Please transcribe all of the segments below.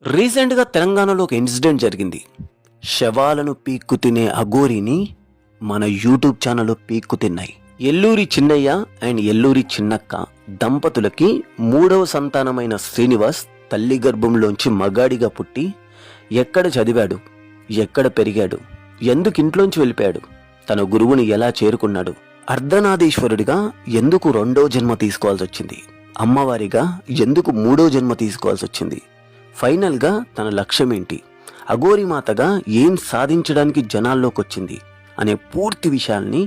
రీసెంట్గా తెలంగాణలో ఒక ఇన్సిడెంట్ జరిగింది. శవాలను పీక్కు తినే అఘోరిని మన యూట్యూబ్ ఛానల్లో పీక్కు తిన్నాయి. ఎల్లూరి చిన్నయ్య అండ్ ఎల్లూరి చిన్నక్క దంపతులకి 3వ సంతానమైన శ్రీనివాస్ తల్లి గర్భంలోంచి మగాడిగా పుట్టి ఎక్కడ చదివాడు, ఎక్కడ పెరిగాడు, ఎందుకు ఇంట్లోంచి వెళ్ళిపోయాడు, తన గురువుని ఎలా చేరుకున్నాడు, అర్ధనారీశ్వరుడిగా ఎందుకు 2వ జన్మ తీసుకోవాల్సి వచ్చింది, అమ్మవారిగా ఎందుకు 3వ జన్మ తీసుకోవాల్సి వచ్చింది, ఫైనల్గా తన లక్ష్యం ఏంటి, అఘోరి మాతగా ఏం సాధించడానికి జనాల్లోకి వచ్చింది అనే పూర్తి విషయాల్ని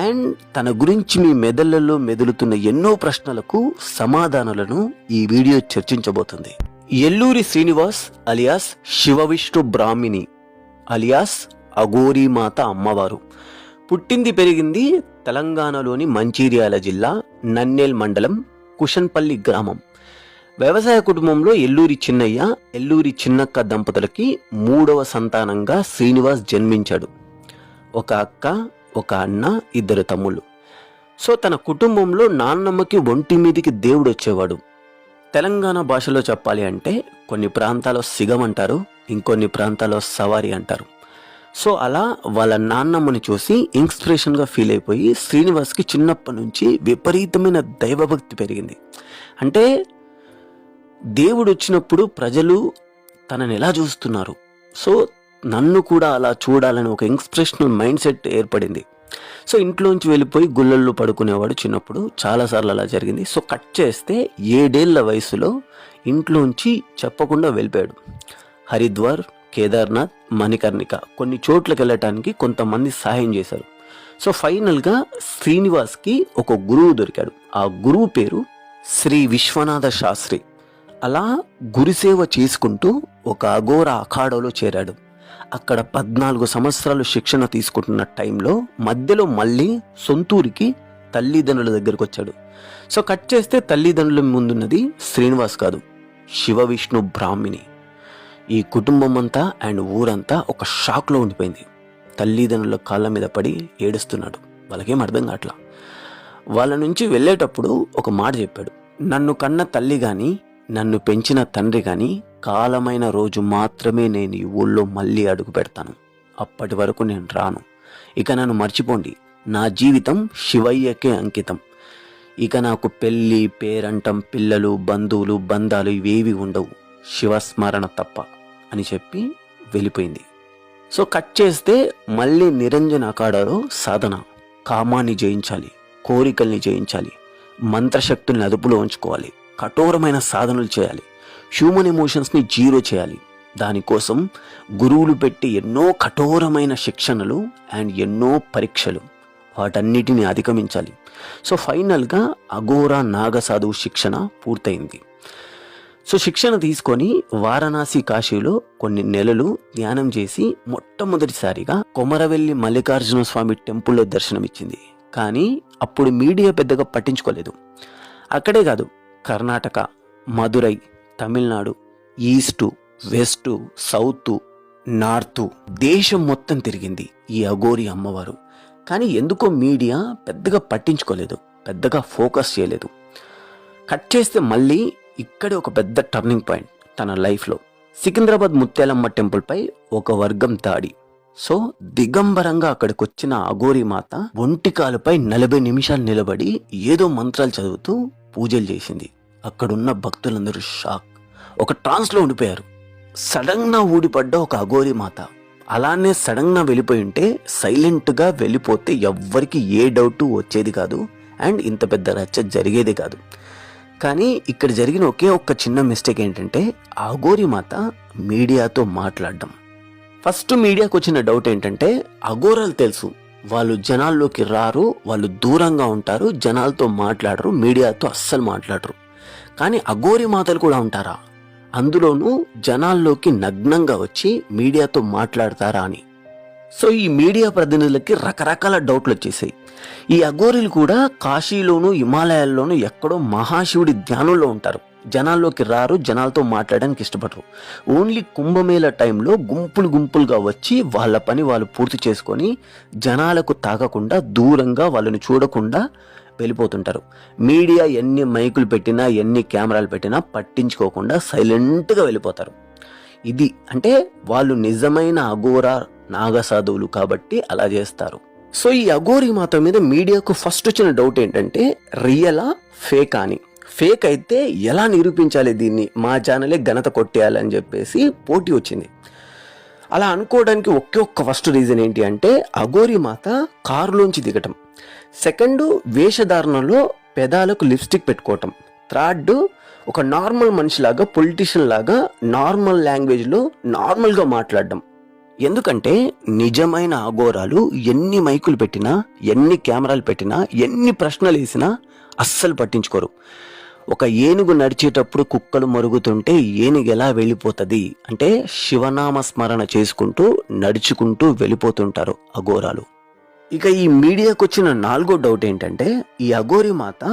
అండ్ తన గురించి మీ మెదళ్లలో మెదులుతున్న ఎన్నో ప్రశ్నలకు సమాధానాలను ఈ వీడియో చర్చించబోతుంది. ఎల్లూరి శ్రీనివాస్ అలియాస్ శివవిష్ణు బ్రాహ్మిణి అలియాస్ అఘోరి మాత అమ్మవారు. పుట్టింది పెరిగింది తెలంగాణలోని మంచిర్యాల జిల్లా నన్నేల్ మండలం కుషన్పల్లి గ్రామం. వ్యవసాయ కుటుంబంలో ఎల్లూరి చిన్నయ్య, ఎల్లూరి చిన్నక్క దంపతులకి 3వ సంతానంగా శ్రీనివాస్ జన్మించాడు. ఒక అక్క, ఒక అన్న, 2 తమ్ముళ్ళు. సో తన కుటుంబంలో నాన్నమ్మకి ఒంటి మీదికి దేవుడు వచ్చేవాడు. తెలంగాణ భాషలో చెప్పాలి అంటే కొన్ని ప్రాంతాల్లో సిగం అంటారు, ఇంకొన్ని ప్రాంతాల్లో సవారి అంటారు. సో అలా వాళ్ళ నాన్నమ్మని చూసి ఇన్స్పిరేషన్గా ఫీల్ అయిపోయి శ్రీనివాస్కి చిన్నప్పటి నుంచి విపరీతమైన దైవభక్తి పెరిగింది. అంటే దేవుడు వచ్చినప్పుడు ప్రజలు తనని ఎలా చూస్తున్నారు, సో నన్ను కూడా అలా చూడాలని ఒక ఇన్స్పిరేషనల్ మైండ్ సెట్ ఏర్పడింది. సో ఇంట్లోంచి వెళ్ళిపోయి గుళ్ళల్లో పడుకునేవాడు చిన్నప్పుడు, చాలాసార్లు అలా జరిగింది. సో కట్ చేస్తే 7 ఏళ్ల వయసులో ఇంట్లోంచి చెప్పకుండా వెళ్ళిపోయాడు. హరిద్వార్, కేదార్నాథ్, మణికర్ణిక కొన్ని చోట్లకి వెళ్ళటానికి కొంతమంది సహాయం చేశారు. సో ఫైనల్గా శ్రీనివాస్కి ఒక గురువు దొరికాడు. ఆ గురువు పేరు శ్రీ విశ్వనాథ శాస్త్రి. అలా గురుసేవ చేసుకుంటూ ఒక అఘోర అఖాడాలో చేరాడు. అక్కడ 14 సంవత్సరాలు శిక్షణ తీసుకుంటున్న టైంలో మధ్యలో మళ్ళీ సొంతూరికి తల్లిదండ్రుల దగ్గరకు వచ్చాడు. సో కట్ చేస్తే తల్లిదండ్రుల ముందున్నది శ్రీనివాస్ కాదు, శివవిష్ణు బ్రాహ్మిణి. ఈ కుటుంబం అంతా అండ్ ఊరంతా ఒక షాక్లో ఉండిపోయింది. తల్లిదండ్రుల కాళ్ళ మీద పడి ఏడుస్తున్నాడు. వాళ్ళకేం అర్థం కావట్లా. వాళ్ళ నుంచి వెళ్ళేటప్పుడు ఒక మాట చెప్పాడు, నన్ను కన్న తల్లి కానీ నన్ను పెంచిన తండ్రి కానీ కాలమైన రోజు మాత్రమే నేను ఈ ఊళ్ళో మళ్ళీ అడుగు పెడతాను. అప్పటి వరకు నేను రాను. ఇక నన్ను మర్చిపోండి. నా జీవితం శివయ్యకే అంకితం. ఇక నాకు పెళ్ళి, పేరంటం, పిల్లలు, బంధువులు, బంధాలు ఇవేవి ఉండవు, శివస్మరణ తప్ప అని చెప్పి వెళ్ళిపోయింది. సో కట్ చేస్తే మళ్ళీ నిరంజన అఖాడాలో సాధన. కామాన్ని జయించాలి, కోరికల్ని జయించాలి, మంత్రశక్తుల్ని అదుపులో ఉంచుకోవాలి, కఠోరమైన సాధనలు చేయాలి, హ్యూమన్ ఎమోషన్స్ని జీరో చేయాలి. దానికోసం గురువులు పెట్టి ఎన్నో కఠోరమైన శిక్షణలు అండ్ ఎన్నో పరీక్షలు, వాటన్నిటిని అధిగమించాలి. సో ఫైనల్గా అఘోర నాగసాధువు శిక్షణ పూర్తయింది. సో శిక్షణ తీసుకొని వారణాసి, కాశీలో కొన్ని నెలలు ధ్యానం చేసి మొట్టమొదటిసారిగా కొమరవెల్లి మల్లికార్జున స్వామి టెంపుల్లో దర్శనమిచ్చింది. కానీ అప్పుడు మీడియా పెద్దగా పట్టించుకోలేదు. అక్కడే కాదు, Karnataka, Madurai, Tamil Nadu, east, west, south, north, దేశం మొత్తం తిరిగింది ఈ అఘోరి అమ్మవారు. కానీ ఎందుకో మీడియా పెద్దగా పట్టించుకోలేదు, పెద్దగా ఫోకస్ చేయలేదు. కట్ చేస్తే మళ్ళీ ఇక్కడే ఒక పెద్ద టర్నింగ్ పాయింట్ తన లైఫ్లో. సికింద్రాబాద్ ముత్యాలమ్మ టెంపుల్పై ఒక వర్గం దాడి. సో దిగంబరంగా అక్కడికి వచ్చిన అఘోరి మాత ఒంటికాలుపై 40 నిమిషాలు నిలబడి ఏదో మంత్రాలు చదువుతూ పూజలు చేసింది. అక్కడున్న భక్తులందరూ షాక్, ఒక ట్రాన్స్లో ఉండిపోయారు. సడన్గా ఊడిపడ్డ ఒక అఘోరి మాత. అలానే సడన్గా వెళ్ళిపోయి ఉంటే, సైలెంట్గా వెళ్ళిపోతే ఎవ్వరికి ఏ డౌట్ వచ్చేది కాదు అండ్ ఇంత పెద్ద రచ్చ జరిగేది కాదు. కానీ ఇక్కడ జరిగిన ఒకే ఒక్క చిన్న మిస్టేక్ ఏంటంటే, ఆ అఘోరి మాత మీడియాతో మాట్లాడడం. ఫస్ట్ మీడియాకు వచ్చిన డౌట్ ఏంటంటే, అఘోరాలు తెలుసు, వాళ్ళు జనాల్లోకి రారు, వాళ్ళు దూరంగా ఉంటారు, జనాలతో మాట్లాడరు, మీడియాతో అస్సలు మాట్లాడరు. కానీ అఘోరి మాతలు కూడా ఉంటారా, అందులోనూ జనాల్లోకి నగ్నంగా వచ్చి మీడియాతో మాట్లాడతారా అని. సో ఈ మీడియా ప్రతినిధులకి రకరకాల డౌట్లు వచ్చేసాయి. ఈ అఘోరీలు కూడా కాశీలోను, హిమాలయాల్లోనూ ఎక్కడో మహాశివుడి ధ్యానంలో ఉంటారు. జనాల్లోకి రారు, జనాలతో మాట్లాడడానికి ఇష్టపడరు. ఓన్లీ కుంభమేళ టైంలో గుంపులు గుంపులుగా వచ్చి వాళ్ళ పని వాళ్ళు పూర్తి చేసుకొని జనాలకు తాగకుండా దూరంగా వాళ్ళని చూడకుండా వెళ్ళిపోతుంటారు. మీడియా ఎన్ని మైకులు పెట్టినా ఎన్ని కెమెరాలు పెట్టినా పట్టించుకోకుండా సైలెంట్గా వెళ్ళిపోతారు. ఇది అంటే వాళ్ళు నిజమైన అఘోరా నాగసాధువులు కాబట్టి అలా చేస్తారు. సో ఈ అఘోరి మాత మీద మీడియాకు ఫస్ట్ వచ్చిన డౌట్ ఏంటంటే రియలా ఫేక్ అని. ఫేక్ అయితే ఎలా నిరూపించాలి దీన్ని, మా ఛానలే ఘనత కొట్టేయాలని చెప్పేసి పోటీ వచ్చింది. అలా అనుకోవడానికి ఒక్క ఫస్ట్ రీజన్ ఏంటి అంటే అఘోరి మాత కారులోంచి దిగటం, సెకండ్ వేషధారణలో పెదాలకు లిప్స్టిక్ పెట్టుకోవటం, థర్డ్ ఒక నార్మల్ మనిషిలాగా పొలిటీషియన్ లాగా నార్మల్ లాంగ్వేజ్లో నార్మల్గా మాట్లాడడం. ఎందుకంటే నిజమైన అఘోరాలు ఎన్ని మైకులు పెట్టినా, ఎన్ని కెమెరాలు పెట్టినా, ఎన్ని ప్రశ్నలు వేసినా అస్సలు పట్టించుకోరు. ఒక ఏనుగు నడిచేటప్పుడు కుక్కలు మరుగుతుంటే ఏనుగు ఎలా వెళ్ళిపోతుంది అంటే శివనామ స్మరణ చేసుకుంటూ నడుచుకుంటూ వెళ్ళిపోతుంటారు అఘోరాలు. ఇక ఈ మీడియాకు వచ్చిన 4వ డౌట్ ఏంటంటే ఈ అఘోరి మాత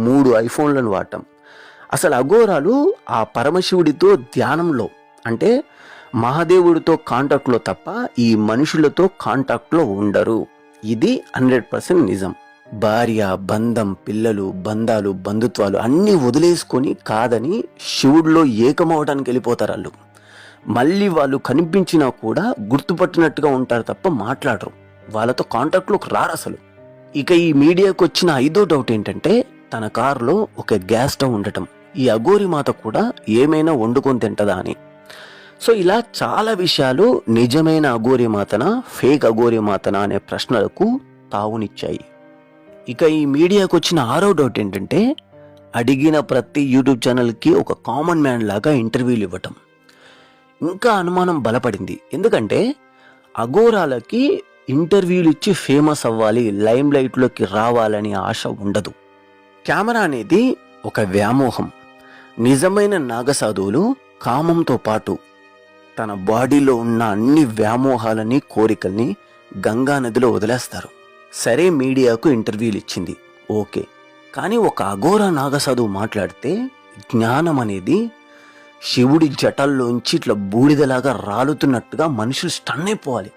3 ఐఫోన్లను వాడటం. అసలు అఘోరాలు ఆ పరమశివుడితో ధ్యానంలో అంటే మహాదేవుడితో కాంటాక్ట్లో తప్ప ఈ మనుషులతో కాంటాక్ట్లో ఉండరు. ఇది 100% నిజం. భార్య, బంధం, పిల్లలు, బంధాలు, బంధుత్వాలు అన్నీ వదిలేసుకొని కాదని శివుడిలో ఏకమవడానికి వెళ్ళిపోతారు వాళ్ళు. మళ్ళీ వాళ్ళు కనిపించినా కూడా గుర్తుపట్టినట్టుగా ఉంటారు తప్ప మాట్లాడరు, వాళ్ళతో కాంటాక్ట్లోకి రారు అసలు. ఇక ఈ మీడియాకు వచ్చిన 5వ డౌట్ ఏంటంటే తన కారులో ఒక గ్యాస్ స్టవ్ ఉండటం. ఈ అఘోరి మాత కూడా ఏమైనా వండుకొని తింటదా అని. సో ఇలా చాలా విషయాలు నిజమైన అఘోరి మాతనా ఫేక్ అఘోరి మాతనా అనే ప్రశ్నలకు తావునిచ్చాయి. ఇక ఈ మీడియాకు వచ్చిన 6వ డౌట్ ఏంటంటే అడిగిన ప్రతి యూట్యూబ్ ఛానల్కి ఒక కామన్ మ్యాన్ లాగా ఇంటర్వ్యూలు ఇవ్వటం. ఇంకా అనుమానం బలపడింది. ఎందుకంటే అఘోరాలకి ఇంటర్వ్యూలు ఇచ్చి ఫేమస్ అవ్వాలి, లైమ్ లైట్లోకి రావాలని ఆశ ఉండదు. కెమెరా అనేది ఒక వ్యామోహం. నిజమైన నాగసాధువులు కామంతో పాటు తన బాడీలో ఉన్న అన్ని వ్యామోహాలని, కోరికల్ని గంగా నదిలో వదిలేస్తారు. సరే, మీడియాకు ఇంటర్వ్యూలు ఇచ్చింది, ఓకే. కానీ ఒక అఘోరా నాగసాధువు మాట్లాడితే జ్ఞానం అనేది శివుడి జటల్లోంచి ఇట్లా బూడిదలాగా రాలుతున్నట్టుగా మనుషులు స్టన్ అయిపోవాలి.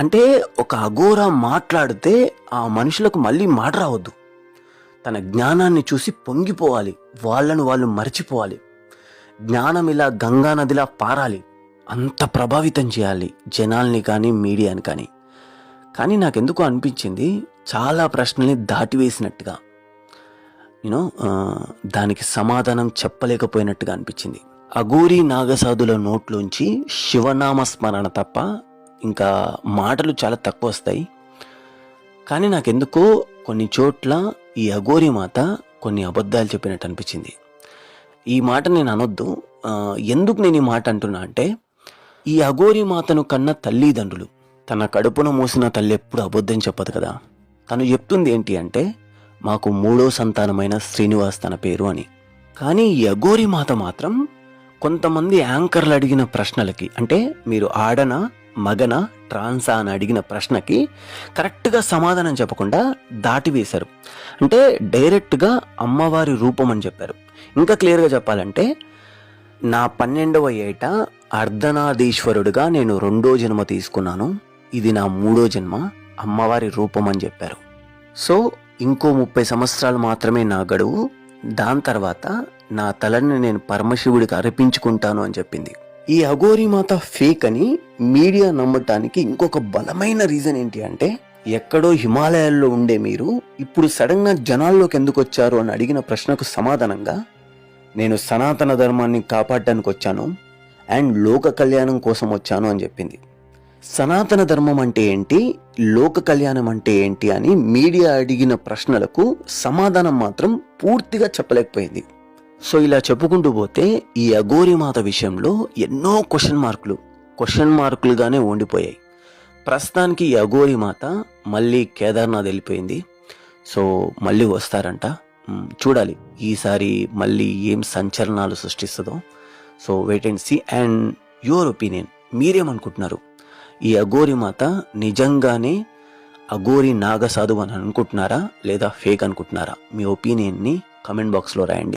అంటే ఒక అఘోరా మాట్లాడితే ఆ మనుషులకు మళ్ళీ మాట రావద్దు. తన జ్ఞానాన్ని చూసి పొంగిపోవాలి, వాళ్ళను వాళ్ళు మర్చిపోవాలి. జ్ఞానం ఇలా గంగా నదిలా పారాలి, అంత ప్రభావితం చేయాలి జనాల్ని కానీ మీడియాని కానీ. కానీ నాకెందుకో అనిపించింది చాలా ప్రశ్నల్ని దాటివేసినట్టుగా, దానికి సమాధానం చెప్పలేకపోయినట్టుగా అనిపించింది. అఘోరి నాగసాధుల నోట్లోంచి శివనామ స్మరణ తప్ప ఇంకా మాటలు చాలా తక్కువ వస్తాయి. కానీ నాకెందుకో కొన్ని చోట్ల ఈ అఘోరి మాత కొన్ని అబద్ధాలు చెప్పినట్టు అనిపించింది. ఈ మాట నేను అనొద్దు. ఎందుకు నేను ఈ మాట అంటున్నా అంటే ఈ అఘోరి మాతను కన్న తల్లిదండ్రులు, తన కడుపున మోసిన తల్లి ఎప్పుడు అబద్ధం చెప్పదు కదా. తను చెప్తుంది ఏంటి అంటే మాకు 3వ సంతానమైన శ్రీనివాస్ తన పేరు అని. కానీ ఈ అఘోరి మాత మాత్రం కొంతమంది యాంకర్లు అడిగిన ప్రశ్నలకి, అంటే మీరు ఆడనా మగనా ట్రాన్సా అని అడిగిన ప్రశ్నకి కరెక్ట్గా సమాధానం చెప్పకుండా దాటివేశారు. అంటే డైరెక్ట్గా అమ్మవారి రూపం అని చెప్పారు. ఇంకా క్లియర్గా చెప్పాలంటే నా 12వ ఏట అర్ధనారీశ్వరుడిగా నేను 2వ జన్మ తీసుకున్నాను, ఇది నా 3వ జన్మ, అమ్మవారి రూపం అని చెప్పారు. సో ఇంకో 30 సంవత్సరాలు మాత్రమే నా గడువు, దాని తర్వాత నా తలని నేను పరమశివుడికి అర్పించుకుంటాను అని చెప్పింది. ఈ అఘోరి మాత ఫేక్ అని మీడియా నమ్మటానికి ఇంకొక బలమైన రీజన్ ఏంటి అంటే ఎక్కడో హిమాలయాల్లో ఉండే మీరు ఇప్పుడు సడన్ గా జనాల్లోకి ఎందుకు వచ్చారు అని అడిగిన ప్రశ్నకు సమాధానంగా నేను సనాతన ధర్మాన్ని కాపాడడానికి వచ్చాను అండ్ లోక కళ్యాణం కోసం వచ్చాను అని చెప్పింది. సనాతన ధర్మం అంటే ఏంటి, లోక కళ్యాణం అంటే ఏంటి అని మీడియా అడిగిన ప్రశ్నలకు సమాధానం మాత్రం పూర్తిగా చెప్పలేకపోయింది. సో ఇలా చెప్పుకుంటూ పోతే ఈ అఘోరి మాత విషయంలో ఎన్నో క్వశ్చన్ మార్కులుగానే ఉండిపోయాయి. ప్రస్తుతానికి ఈ అఘోరి మాత మళ్ళీ కేదార్నాథ్ వెళ్ళిపోయింది. సో మళ్ళీ వస్తారంట, చూడాలి ఈసారి మళ్ళీ ఏం సంచలనాలు సృష్టిస్తుందో. So wait and see. And your opinion, మీరేమనుకుంటున్నారు? ఈ అఘోరి మాత నిజంగానే అఘోరి నాగసాధువు అని అనుకుంటున్నారా లేదా ఫేక్ అనుకుంటున్నారా? మీ ఒపీనియన్ని కమెంట్ బాక్స్లో రాయండి.